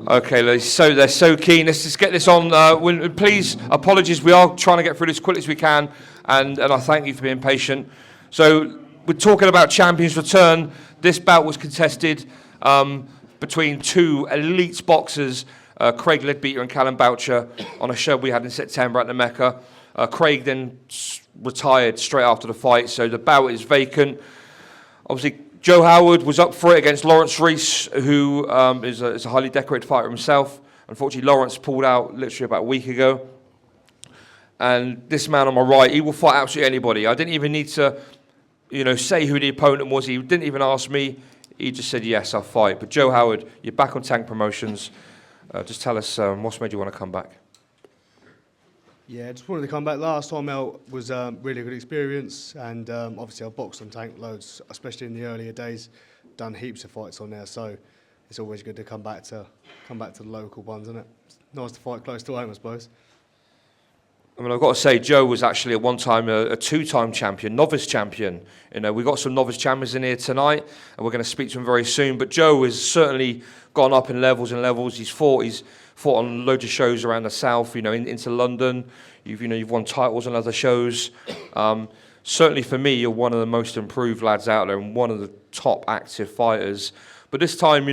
Okay, they're so keen. Let's just get this on. Please, apologies. We are trying to get through this as quickly as we can, and I thank you for being patient. So we're talking about champions return. This bout was contested between two elite boxers, Craig Leadbeater and Callum Boucher, on a show we had in September at the Meca. Craig then retired straight after the fight, so the bout is vacant. Obviously, Joe Howard was up for it against Lawrence Rees, who is a highly decorated fighter himself. Unfortunately, Lawrence pulled out literally about a week ago. And this man on my right, he will fight absolutely anybody. I didn't even need to, say who the opponent was. He didn't even ask me. He just said, yes, I'll fight. But Joe Howard, you're back on Tank Promotions. Just tell us what's made you want to come back. Yeah, just wanted to come back. Last time out was really good experience, and obviously I've boxed on Tank loads, especially in the earlier days. Done heaps of fights on there, so it's always good to come back to the local ones, isn't it? It's nice to fight close to home, I suppose. I mean, I've got to say, Joe was actually at one time a two-time champion, novice champion. We've got some novice champions in here tonight, and we're going to speak to him very soon. But Joe has certainly gone up in levels and levels. He's fought on loads of shows around the south, into London. You've won titles on other shows. Certainly for me, you're one of the most improved lads out there and one of the top active fighters. But this time,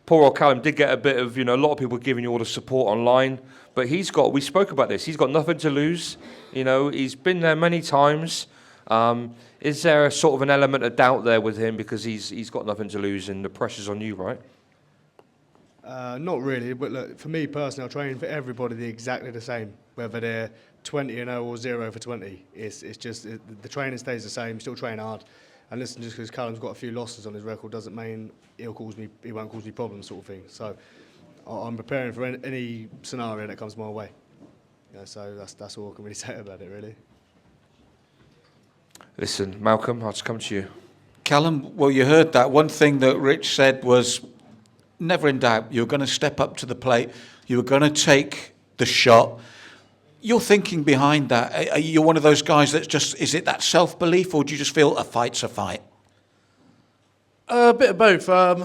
poor old Callum did get a bit of, a lot of people giving you all the support online. But we spoke about this, he's got nothing to lose. He's been there many times. Is there a sort of an element of doubt there with him because he's got nothing to lose and the pressure's on you, right? Not really, but look, for me personally, I train for everybody exactly the same, whether they're 20-0 or 0 for 20. It's just the training stays the same. Still train hard, and listen, just because Callum's got a few losses on his record doesn't mean he won't cause me problems, sort of thing. So I'm preparing for any scenario that comes my way. So that's all I can really say about it, really. Listen, Malcolm, I'll just come to you. Callum, well, you heard that. One thing that Rich said was, never in doubt, you're going to step up to the plate, you're going to take the shot. Your thinking behind that, are you one of those guys that's just, is it that self-belief, or do you just feel a fight's a fight? A bit of both. I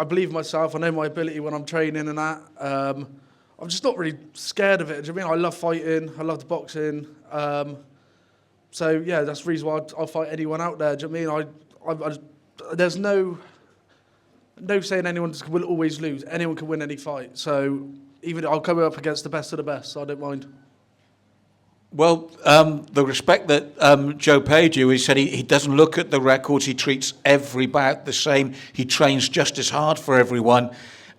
believe in myself, I know my ability when I'm training and that. I'm just not really scared of it. Do you know what I mean? I love fighting, I love the boxing. So yeah, that's the reason why I'll fight anyone out there. Do you know what I mean? There's no saying anyone will always lose. Anyone can win any fight. So even I'll come up against the best of the best, so I don't mind. Well, the respect that Joe paid you, he said he doesn't look at the records, he treats every bout the same, he trains just as hard for everyone.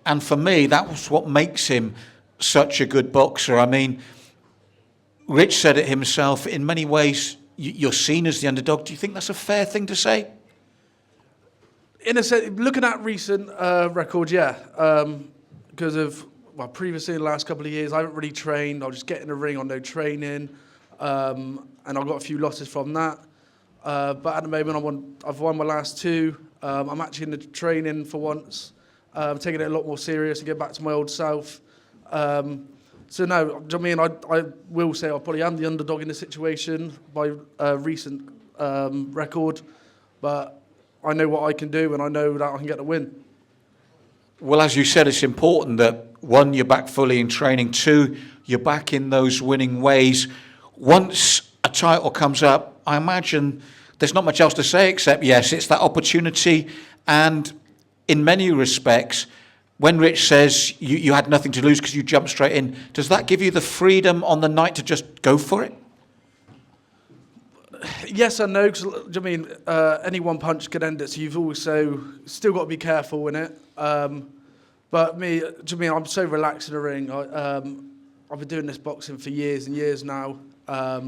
And for me, that was what makes him such a good boxer. I mean, Rich said it himself, in many ways, you're seen as the underdog. Do you think that's a fair thing to say? In a sense, looking at recent records, yeah. Because of, previously in the last couple of years, I haven't really trained. I'll just get in the ring on no training. And I've got a few losses from that. But at the moment, I've won my last two. I'm actually in the training for once. Taking it a lot more serious and get back to my old self. So no, I will say I probably am the underdog in this situation by recent record. But I know what I can do, and I know that I can get the win. Well, as you said, it's important that, one, you're back fully in training, two, you're back in those winning ways. Once a title comes up, I imagine there's not much else to say except, yes, it's that opportunity. And in many respects, when Rich says you had nothing to lose because you jumped straight in, does that give you the freedom on the night to just go for it? Yes and no, because any one punch could end it, so you've also still got to be careful in it. But I'm so relaxed in the ring. I've been doing this boxing for years and years now. I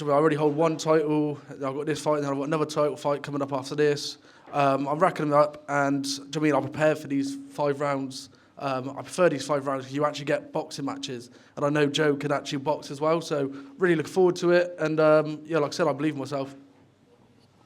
already hold one title, I've got this fight, and then I've got another title fight coming up after this. I'm racking them up, and I'm prepared for these 5 rounds. I prefer these 5 rounds because you actually get boxing matches, and I know Joe can actually box as well, so really look forward to it, and like I said, I believe in myself.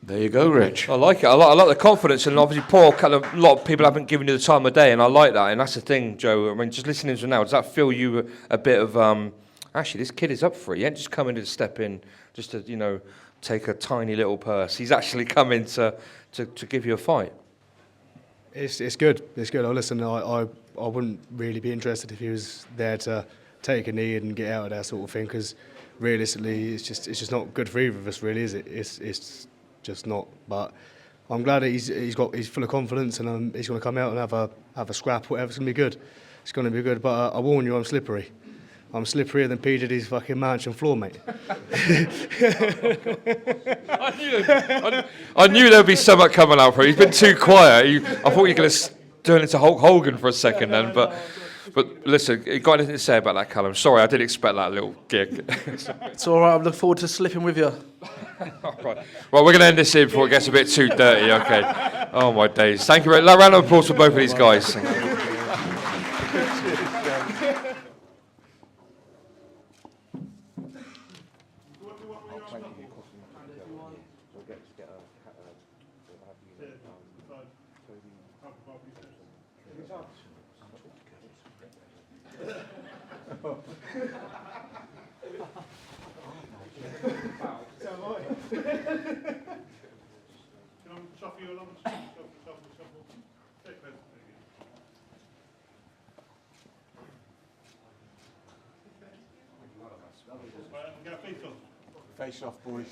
There you go, Rich. I like it. I like the confidence, and obviously, a lot of people haven't given you the time of day, and I like that, and that's the thing, Joe. I mean, just listening to him now, does that feel you a bit of, actually, this kid is up for it. He ain't just coming to step in just to, take a tiny little purse. He's actually coming to give you a fight. It's good. It's good. Listen, I wouldn't really be interested if he was there to take a knee and get out of that sort of thing, because realistically, it's just not good for either of us, really, is it? It's just not. But I'm glad that he's full of confidence, and he's going to come out and have a scrap. Whatever, it's going to be good. It's going to be good. But I warn you, I'm slippery. I'm slipperier than P. Diddy's fucking mansion floor, mate. I knew there'd be something coming out for him. He's been too quiet. I thought you were going to turn into Hulk Hogan for a second then, but listen, you got anything to say about that, Callum? Sorry, I didn't expect that little gig. It's all right. I look forward to slipping with you. All right. Well, we're going to end this here before it gets a bit too dirty, okay? Oh, my days. Thank you very much. Round of applause for both of these guys. Face off, boys.